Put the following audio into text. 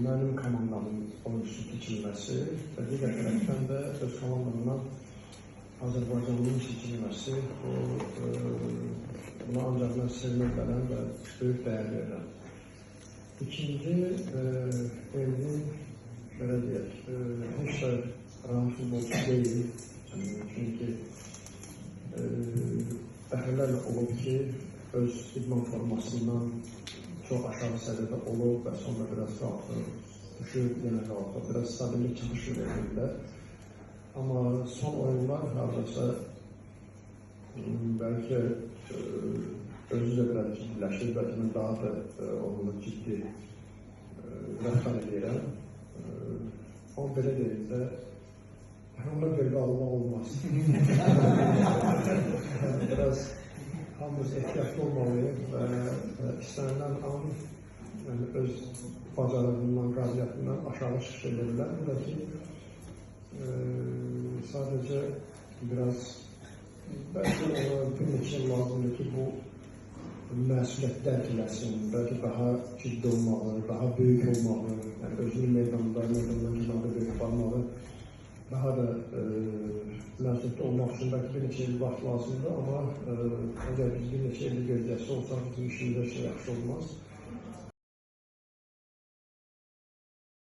mənim komandamın oyuncusu seçilməsi və digər tərəfdən də öz komandamdan Azərbaycanlının seçilməsi, buna ancaq mən sevmək gələn və böyük dəyər verirəm. İkinci, Elvin, belə deyək, heç də rahat futbolçu deyil. Çünki dəfələrlə olub ki, öz idman formasından çox aşağı səviyyədə olub və sonra biraz qalxır, düşür, yenə qalxır, biraz stabillik çıxışır elində. Amma son oyunlar hardasa bəlkə özü də biraz ciddiləşir, bəlkə mən daha da onunla ciddi rəftar edirəm. Amma belə deyil də, hamıda belə almaq olmaz. Biraz hamımız ehtiyatlı olmalıyıq və istənilən an öz bacarığından, qabiliyyətindən aşağı çıxış edirlər. Bu da ki, sadəcə biraz bəlkə ona bir neçə lazımdır ki, bu məsuliyyət dərk eləsin, bəlkə daha ciddi olmalı, daha böyük olmalı, yəni özünün meydandan kənarda böyük aparmalı, daha da məsuliyyətli olmaq üçün bəlkə bir neçə il vaxt lazımdır, amma əgər biz bir neçə illik gözləyəsi olsaq, bizim işimizdə yaxşı olmaz.